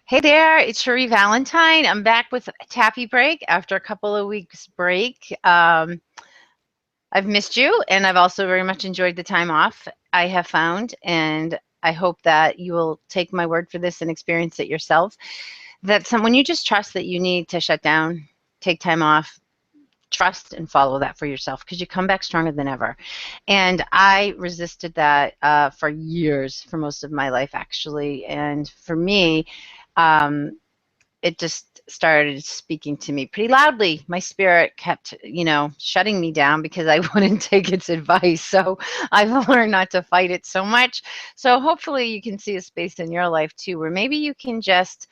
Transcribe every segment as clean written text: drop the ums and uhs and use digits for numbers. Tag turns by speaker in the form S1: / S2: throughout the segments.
S1: Hey there, it's Cherie Valentine. I'm back with Tappy Break after a couple of weeks break. I've missed you, and I've also very much enjoyed the time off I have found, and I hope that you will take my word for this and experience it yourself. When you just trust that you need to shut down, take time off, trust and follow that for yourself because you come back stronger than ever. And I resisted that for years, for most of my life, actually. And for me, um, it just started speaking to me pretty loudly. My spirit kept, shutting me down because I wouldn't take its advice. So I've learned not to fight it so much. So hopefully you can see a space in your life too where maybe you can just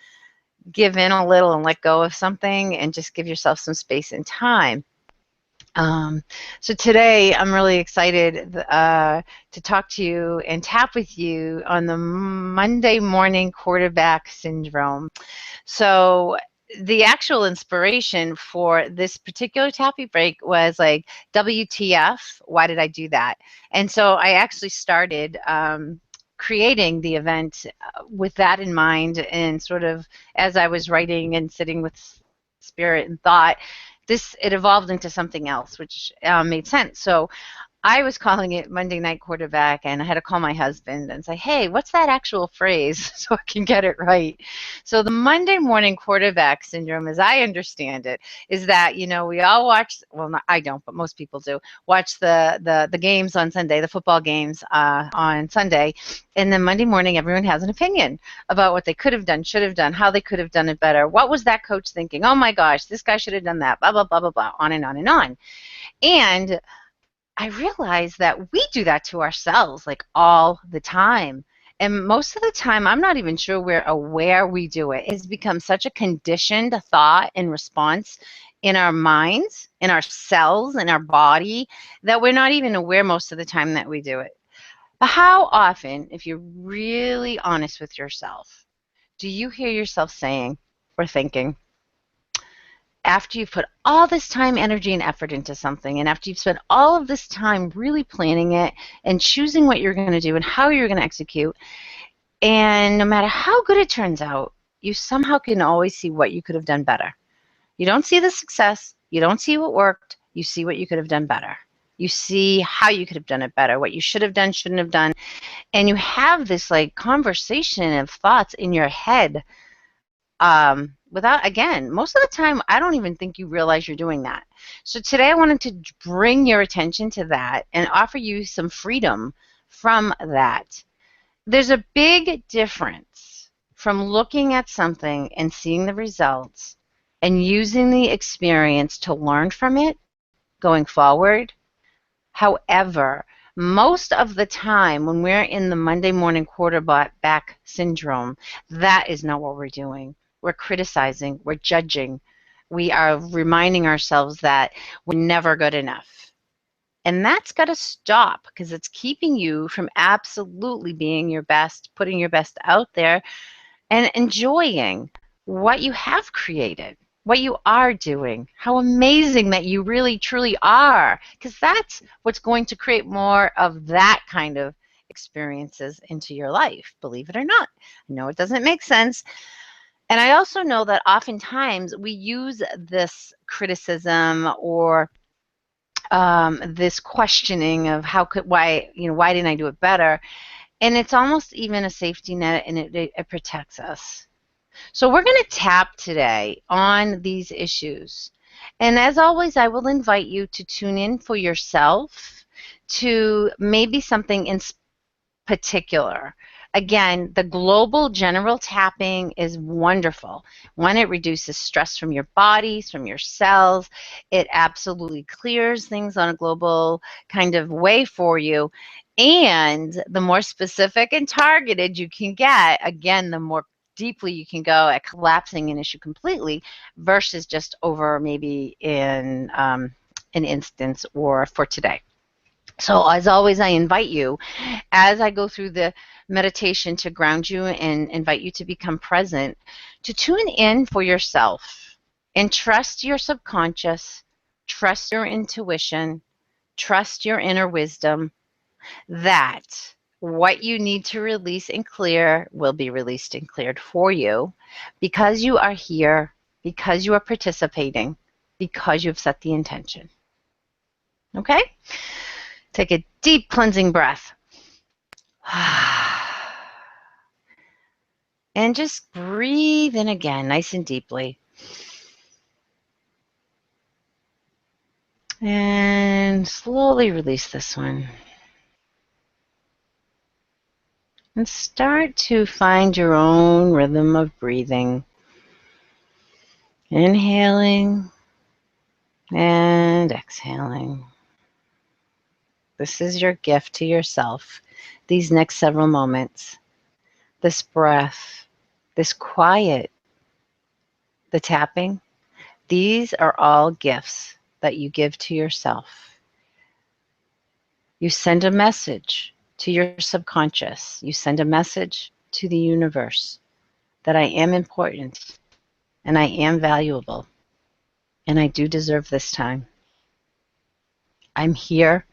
S1: give in a little and let go of something and just give yourself some space and time. Um, so today I'm really excited to talk to you and tap with you on the Monday morning quarterback syndrome. So the actual inspiration for this particular Tappy break was like, WTF, why did I do that? And so I actually started creating the event with that in mind, and sort of as I was writing and sitting with spirit and thought, it evolved into something else, which made sense. So I was calling it Monday Night Quarterback, and I had to call my husband and say, hey, what's that actual phrase so I can get it right? So the Monday morning quarterback syndrome, as I understand it, is that, we all watch, well, not, I don't, but most people do, watch the games on Sunday, the football games on Sunday, and then Monday morning everyone has an opinion about what they could have done, should have done, how they could have done it better. What was that coach thinking? Oh my gosh, this guy should have done that, blah, blah, blah, blah, blah, on and on and on. And I realize that we do that to ourselves like all the time. And most of the time, I'm not even sure we're aware we do it. It's become such a conditioned thought and response in our minds, in our cells, in our body, that we're not even aware most of the time that we do it. But how often, if you're really honest with yourself, do you hear yourself saying or thinking, after you've put all this time, energy, and effort into something, and after you've spent all of this time really planning it and choosing what you're going to do and how you're going to execute, and no matter how good it turns out, you somehow can always see what you could have done better. You don't see the success, you don't see what worked, you see what you could have done better. You see how you could have done it better, what you should have done, shouldn't have done, and you have this like conversation of thoughts in your head without, again, most of the time I don't even think you realize you're doing that. So today I wanted to bring your attention to that and offer you some freedom from that. There's a big difference from looking at something and seeing the results and using the experience to learn from it going forward. However, most of the time when we're in the Monday morning quarterback syndrome, that is not what we're doing. We're criticizing, we're judging, we are reminding ourselves that we're never good enough. And that's got to stop because it's keeping you from absolutely being your best, putting your best out there, and enjoying what you have created, what you are doing, how amazing that you really truly are, because that's what's going to create more of that kind of experiences into your life, believe it or not. I know it doesn't make sense. And I also know that oftentimes we use this criticism or this questioning of why didn't I do it better? And it's almost even a safety net, and it protects us. So we're going to tap today on these issues. And as always, I will invite you to tune in for yourself to maybe something in particular. Again, the global general tapping is wonderful. One, it reduces stress from your bodies, from your cells. It absolutely clears things on a global kind of way for you. And the more specific and targeted you can get, again, the more deeply you can go at collapsing an issue completely versus just over maybe in an instance or for today. So as always, I invite you, as I go through the meditation to ground you and invite you to become present, to tune in for yourself and trust your subconscious, trust your intuition, trust your inner wisdom that What you need to release and clear will be released and cleared for you because you are here, because you are participating, because you've set the intention. Okay? Take a deep cleansing breath. And just breathe in again, nice and deeply. And slowly release this one. And start to find your own rhythm of breathing. Inhaling and exhaling. This is your gift to yourself. These next several moments, this breath, this quiet, the tapping, these are all gifts that you give to yourself. You send a message to your subconscious. You send a message to the universe that I am important and I am valuable and I do deserve this time. I'm here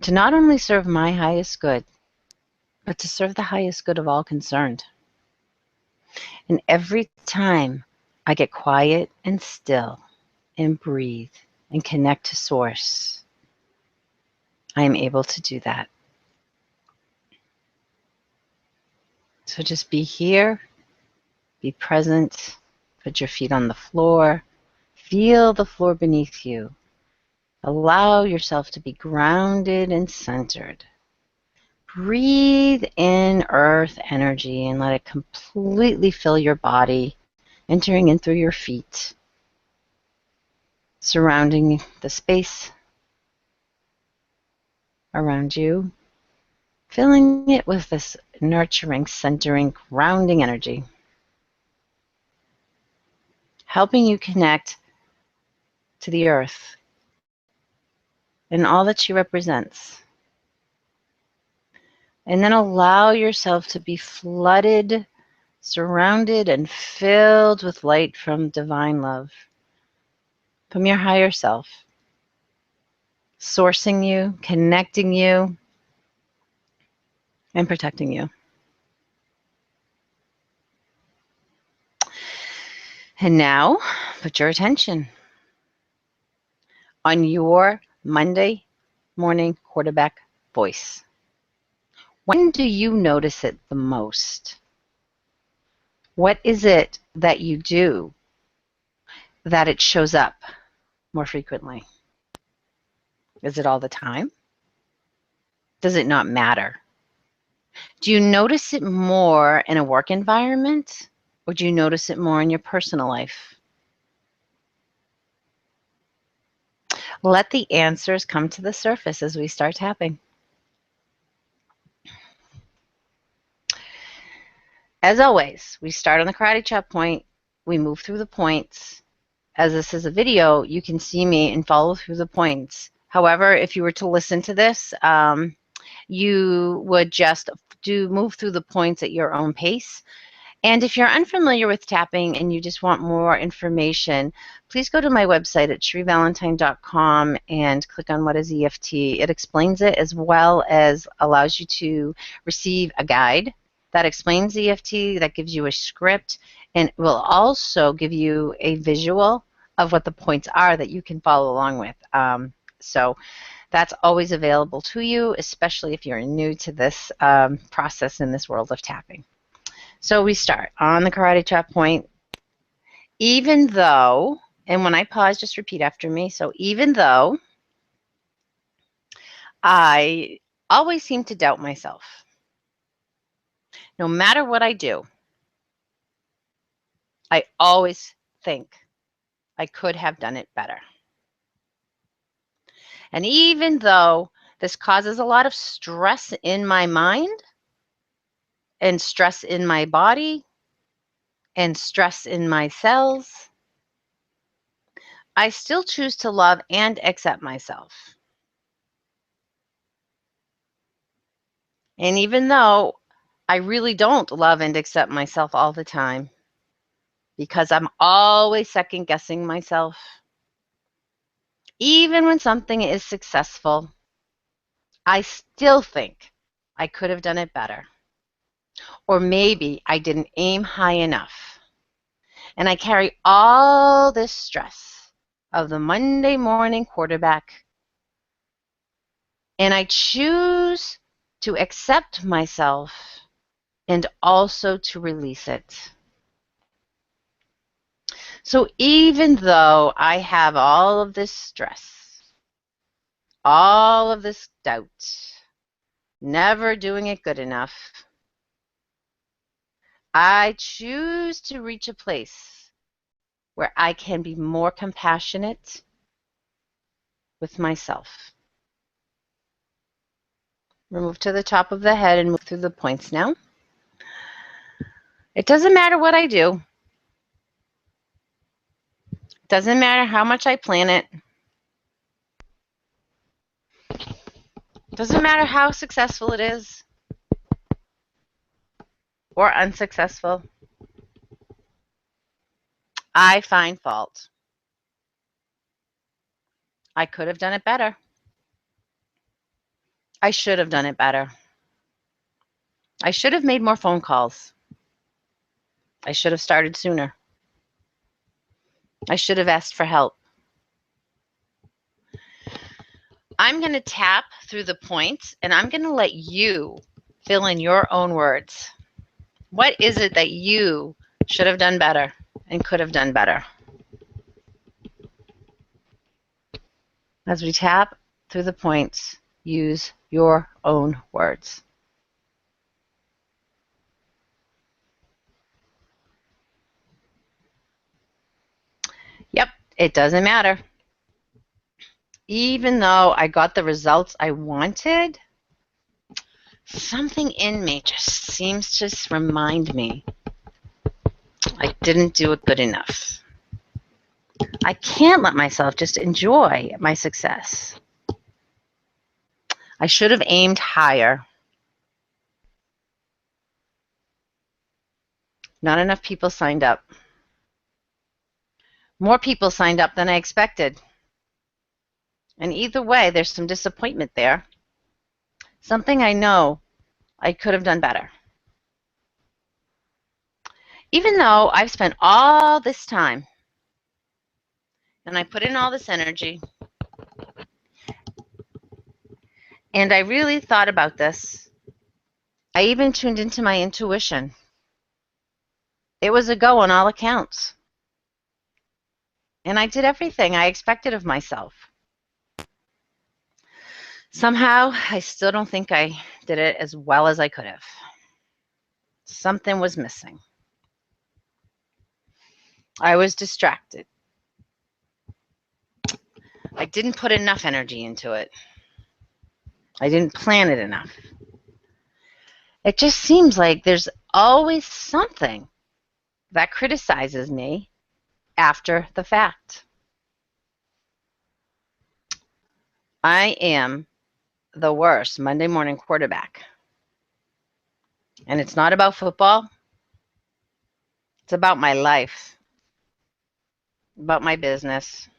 S1: to not only serve my highest good, but to serve the highest good of all concerned. And every time I get quiet and still and breathe and connect to Source, I am able to do that. So just be here, be present, put your feet on the floor, feel the floor beneath you. Allow yourself to be grounded and centered. Breathe in earth energy and let it completely fill your body, entering in through your feet, surrounding the space around you, filling it with this nurturing, centering, grounding energy, helping you connect to the earth and all that she represents. And then allow yourself to be flooded, surrounded, and filled with light from divine love, from your higher self, sourcing you, connecting you, and protecting you. And now, put your attention on your Monday morning quarterback voice. When do you notice it the most? What is it that you do that it shows up more frequently? Is it all the time? Does it not matter? Do you notice it more in a work environment, or do you notice it more in your personal life? Let the answers come to the surface as we start tapping. As always, we start on the karate chop point, we move through the points. As this is a video, you can see me and follow through the points. However, if you were to listen to this, you would just move through the points at your own pace. And if you're unfamiliar with tapping and you just want more information, please go to my website at shreevalentine.com and click on What is EFT. It explains it as well as allows you to receive a guide that explains EFT, that gives you a script, and will also give you a visual of what the points are that you can follow along with. So that's always available to you, especially if you're new to this process in this world of tapping. So we start on the karate chop point. Even though, and when I pause, just repeat after me. So even though I always seem to doubt myself, no matter what I do, I always think I could have done it better. And even though this causes a lot of stress in my mind and stress in my body and stress in my cells, I still choose to love and accept myself. And even though I really don't love and accept myself all the time, because I'm always second guessing myself, even when something is successful, I still think I could have done it better. Or maybe I didn't aim high enough. And I carry all this stress of the Monday morning quarterback. And I choose to accept myself and also to release it. So even though I have all of this stress, all of this doubt, never doing it good enough, I choose to reach a place where I can be more compassionate with myself. We'll move to the top of the head and move through the points now. It doesn't matter what I do. It doesn't matter how much I plan it. It doesn't matter how successful it is or unsuccessful. I find fault. I could have done it better. I should have done it better. I should have made more phone calls. I should have started sooner. I should have asked for help. I'm going to tap through the points and I'm going to let you fill in your own words. What is it that you should have done better and could have done better? As we tap through the points, use your own words. Yep, it doesn't matter. Even though I got the results I wanted, something in me just seems to remind me I didn't do it good enough. I can't let myself just enjoy my success. I should have aimed higher. Not enough people signed up. More people signed up than I expected. And either way, there's some disappointment there. Something I know I could have done better. Even though I've spent all this time and I put in all this energy and I really thought about this, I even tuned into my intuition. It was a go on all accounts. And I did everything I expected of myself. Somehow, I still don't think I did it as well as I could have. Something was missing. I was distracted. I didn't put enough energy into it. I didn't plan it enough. It just seems like there's always something that criticizes me after the fact. I am the worst Monday morning quarterback. And it's not about football. It's about my life, about my business,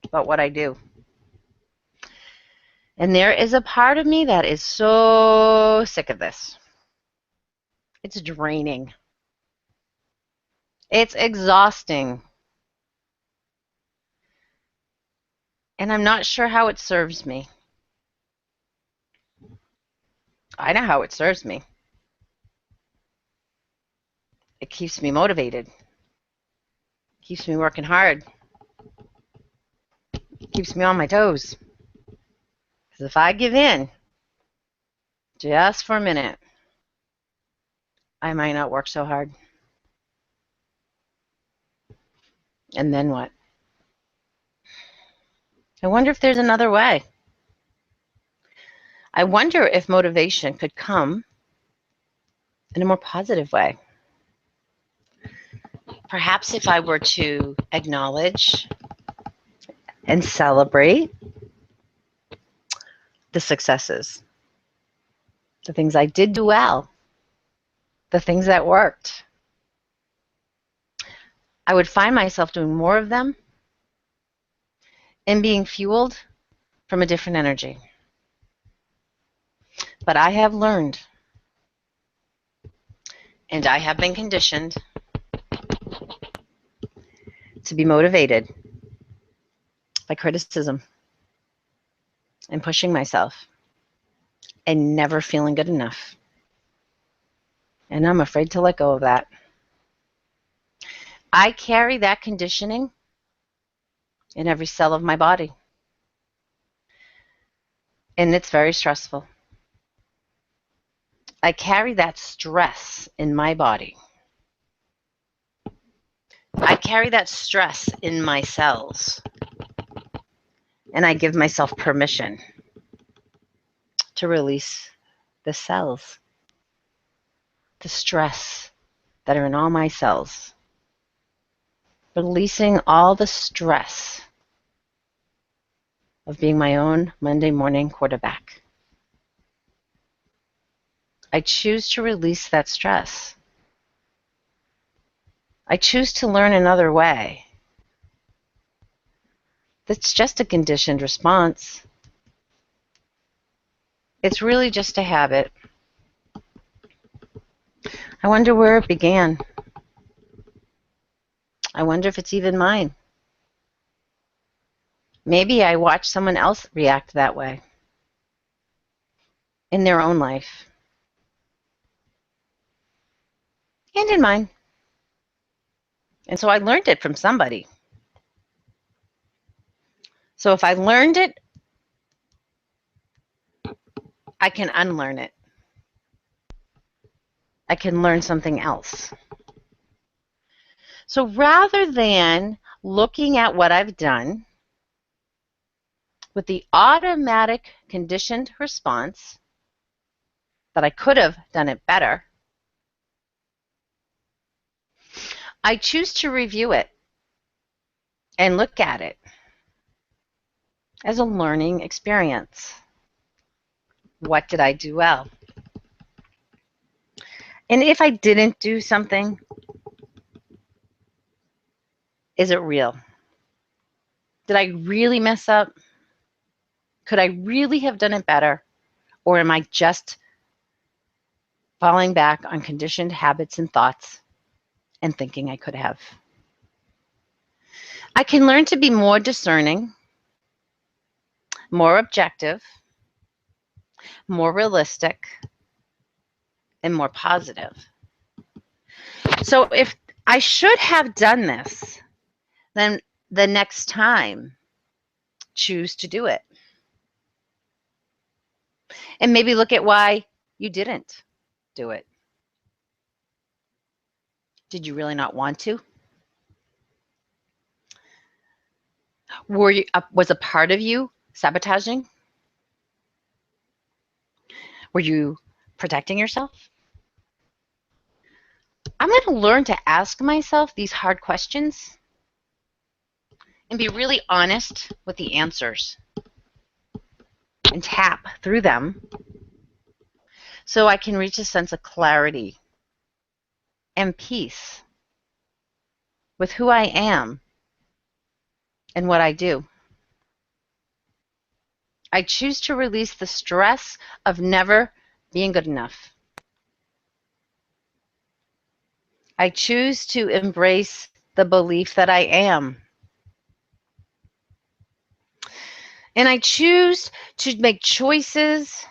S1: about what I do. And there is a part of me that is so sick of this. It's draining. It's exhausting. And I'm not sure how it serves me. I know how it serves me. It keeps me motivated. Keeps me working hard. Keeps me on my toes. Because if I give in just for a minute, I might not work so hard. And then what? I wonder if there's another way. I wonder if motivation could come in a more positive way. Perhaps if I were to acknowledge and celebrate the successes, the things I did do well, the things that worked, I would find myself doing more of them and being fueled from a different energy. But I have learned, and I have been conditioned to be motivated by criticism and pushing myself and never feeling good enough. And I'm afraid to let go of that. I carry that conditioning in every cell of my body. And it's very stressful. I carry that stress in my body. I carry that stress in my cells. And I give myself permission to release the cells, the stress that are in all my cells. Releasing all the stress of being my own Monday morning quarterback. I choose to release that stress. I choose to learn another way. That's just a conditioned response. It's really just a habit. I wonder where it began. I wonder if it's even mine. Maybe I watched someone else react that way in their own life and in mine. And so I learned it from somebody. So if I learned it, I can unlearn it. I can learn something else. So rather than looking at what I've done with the automatic conditioned response that I could have done it better, I choose to review it and look at it as a learning experience. What did I do well? And if I didn't do something, is it real? Did I really mess up? Could I really have done it better? Or am I just falling back on conditioned habits and thoughts and thinking I could have? I can learn to be more discerning, more objective, more realistic, and more positive. So if I should have done this, then the next time, choose to do it. And maybe look at why you didn't do it. Did you really not want to? Was a part of you sabotaging? Were you protecting yourself? I'm going to learn to ask myself these hard questions and be really honest with the answers and tap through them so I can reach a sense of clarity and peace with who I am and what I do. I choose to release the stress of never being good enough. I choose to embrace the belief that I am. And I choose to make choices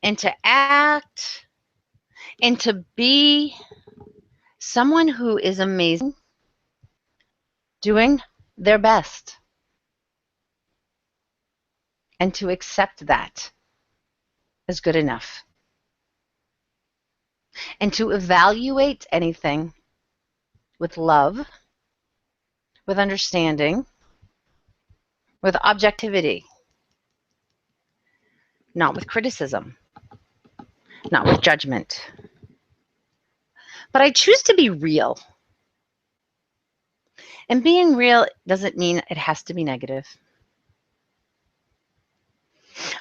S1: and to act and to be someone who is amazing, doing their best, and to accept that as good enough. And to evaluate anything with love, with understanding, with objectivity, not with criticism, not with judgment. But I choose to be real. And being real doesn't mean it has to be negative.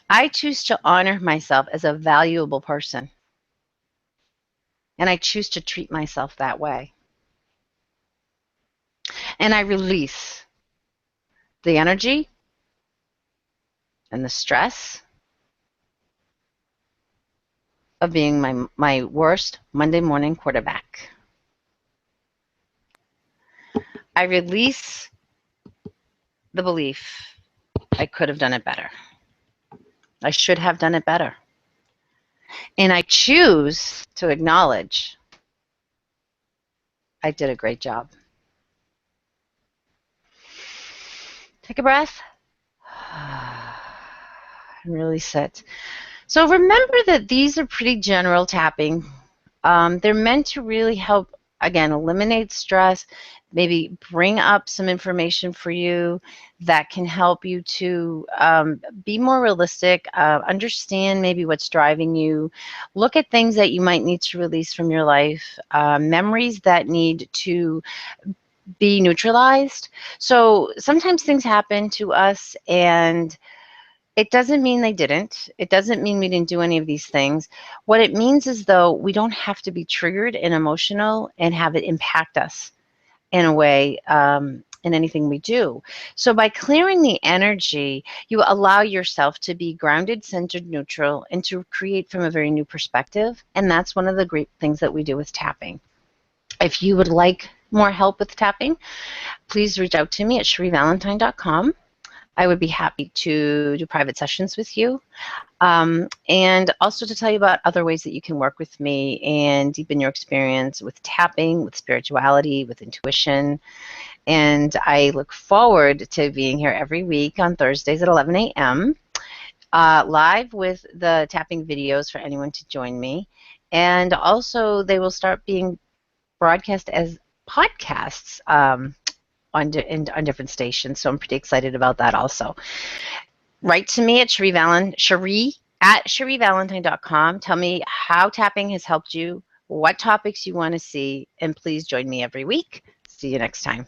S1: I choose to honor myself as a valuable person. And I choose to treat myself that way. And I release the energy and the stress of being my worst Monday morning quarterback. I release the belief I could have done it better. I should have done it better. And I choose to acknowledge I did a great job. Take a breath and really sit. So remember that these are pretty general tapping. They're meant to really help, again, eliminate stress, maybe bring up some information for you that can help you to be more realistic, understand maybe what's driving you, look at things that you might need to release from your life, memories that need to be neutralized. So sometimes things happen to us and it doesn't mean they didn't. It doesn't mean we didn't do any of these things. What it means is, though, we don't have to be triggered and emotional and have it impact us in a way in anything we do. So by clearing the energy, you allow yourself to be grounded, centered, neutral, and to create from a very new perspective. And that's one of the great things that we do with tapping. If you would like more help with tapping, please reach out to me at CherieValentine.com. I would be happy to do private sessions with you. And also to tell you about other ways that you can work with me and deepen your experience with tapping, with spirituality, with intuition. And I look forward to being here every week on Thursdays at 11 a.m. Live with the tapping videos for anyone to join me. And also they will start being broadcast as podcasts on different stations. So I'm pretty excited about that also. Write to me at Cherie at CherieValentine.com. Tell me how tapping has helped you, what topics you want to see, and please join me every week. See you next time.